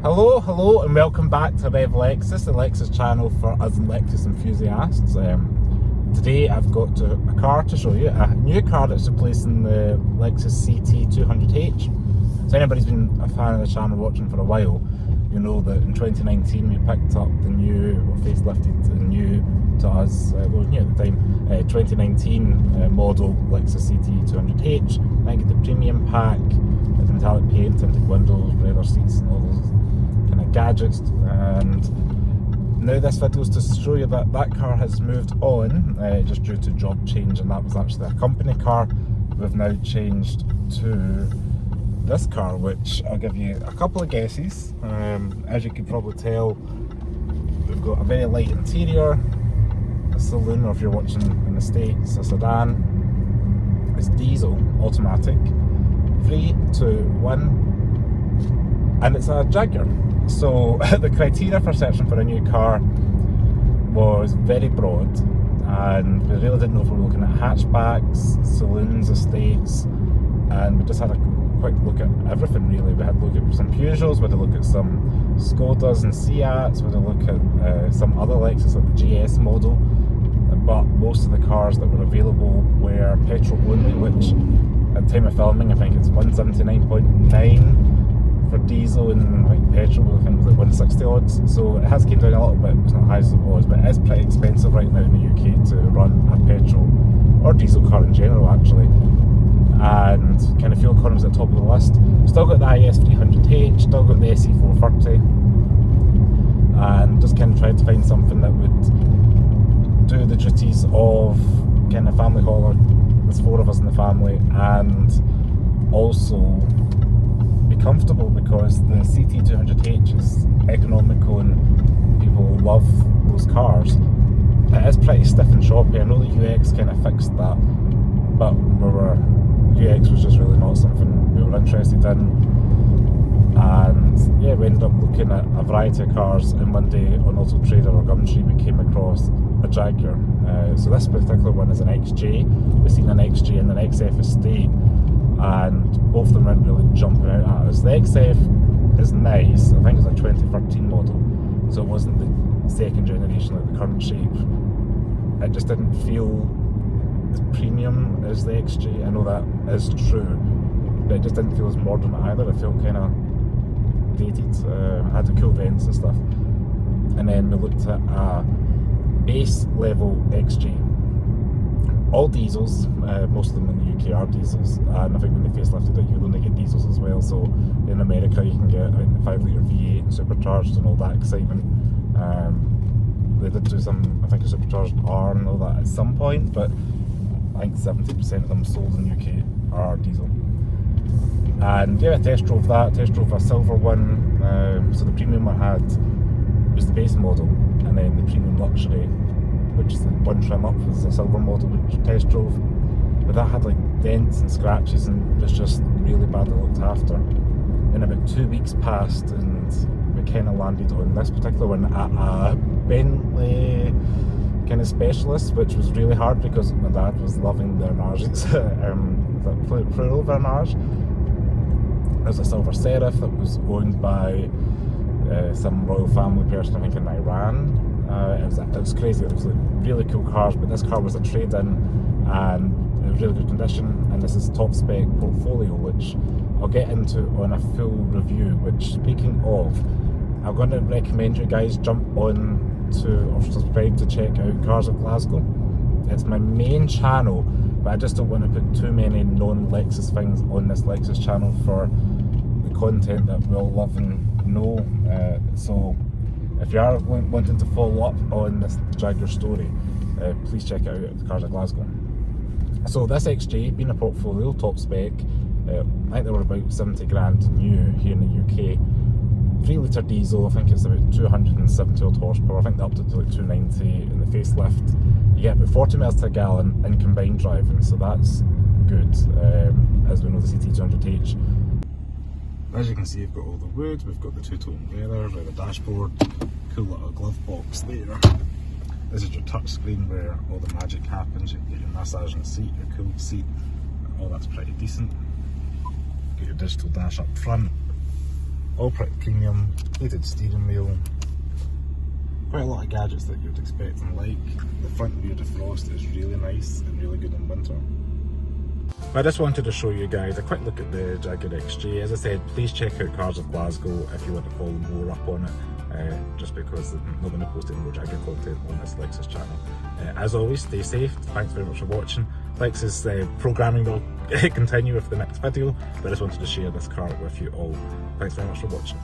Hello and welcome back to Rev Lexus, the Lexus channel for us Lexus enthusiasts. Today I've got a car to show you, a new car that's replacing the Lexus CT 200H. So anybody's been a fan of the channel watching for a while, you know that in 2019 we picked up the new, or facelifted the new to us, well it was new at the time, 2019 model Lexus CT 200H. I get the premium pack, the metallic paint, tinted windows, leather seats and all those kind of gadgets. And now this video is to show you that that car has moved on just due to job change, and that was actually a company car. We've now changed to this car, which I'll give you a couple of guesses. As you can probably tell, we've got a very light interior, a saloon, or if you're watching in the States, a sedan. It's diesel, automatic, 3, 2, 1, and it's a Jaguar. So the criteria for searching for a new car was very broad, and we really didn't know if we were looking at hatchbacks, saloons, estates, and we just had a quick look at everything really. We had a look at some Peugeots, we had a look at some Skodas and Seats, we had a look at some other Lexus like the GS model, but most of the cars that were available were petrol only, which at the time of filming I think it's 179.9 for diesel, and I think petrol I think was like 160 odds. So it has came down a little bit, it's not as high as it was, but it is pretty expensive right now in the UK to run a petrol or diesel car in general actually. And kind of fuel economy is at the top of the list. Still got the IS 300H, still got the SE 430, and just kind of tried to find something that would do the duties of kind of family hauler. There's 4 of us in the family, and also be comfortable, because the CT 200H is economical and people love those cars. It is pretty stiff and choppy. I know the UX kind of fixed that, but UX was just really not something we were interested in. And yeah, we ended up looking at a variety of cars, and one day on Auto Trader or Gumtree we came across a Jaguar. So this particular one is an XJ. We've seen an XJ and an XF estate, and both of them weren't really jumping out at us. The XF is nice, I think it's a 2013 model, so it wasn't the second generation like the current shape. It just didn't feel as premium as the XJ. I know that is true, but it just didn't feel as modern either. It felt kind of dated. It had the cool vents and stuff. And then we looked at a base level XJ, all diesels. Most of them in the UK are diesels, and I think when they facelifted it you'll only get diesels as well. So in America you can get the 5 litre V8 and supercharged and all that excitement. They did do some, I think a supercharged R and all that at some point, but I think 70% of them sold in the UK are diesel. And yeah, I test drove that, test drove a silver one. So the premium I had was the base model, and then the premium luxury, which is the one trim up, was a silver model which I test drove. But that had like dents and scratches and was just really badly looked after. And about 2 weeks passed and we kind of landed on this particular one at a Bentley kind of specialist, which was really hard because my dad was loving the Vernages, plural Vernage. There's a silver Serif that was owned by some royal family person, I think in Iran. It was crazy. It was like really cool cars, but this car was a trade-in and in really good condition. And this is top spec portfolio, which I'll get into on a full review. Which, speaking of, I'm going to recommend you guys jump on to or subscribe to check out Cars of Glasgow. It's my main channel, but I just don't want to put too many non-Lexus things on this Lexus channel for the content that we all love and know. So if you are wanting to follow up on this Jaguar story, please check it out at the Cars of Glasgow. So this XJ, being a portfolio, top spec, I think they were about 70 grand new here in the UK. 3 litre diesel, I think it's about 270 odd horsepower, I think they upped it to like 290 in the facelift. You get about 40 miles to a gallon in combined driving, so that's good, as we know the CT 200H. As you can see, we've got all the wood, we've got the two-tone leather dashboard, cool little glove box there. This is your touch screen where all the magic happens. You get your massaging seat, your cooled seat, all that's pretty decent. Get your digital dash up front. all pretty premium, heated steering wheel, quite a lot of gadgets that you'd expect and like. The front rear defrost is really nice and really good in winter. I just wanted to show you guys a quick look at the Jaguar XJ. As I said, please check out Cars of Glasgow if you want to follow more up on it, just because I'm not going to post any more Jaguar content on this Lexus channel. As always, stay safe. Thanks very much for watching. Lexus programming will continue with the next video, but I just wanted to share this car with you all. Thanks very much for watching.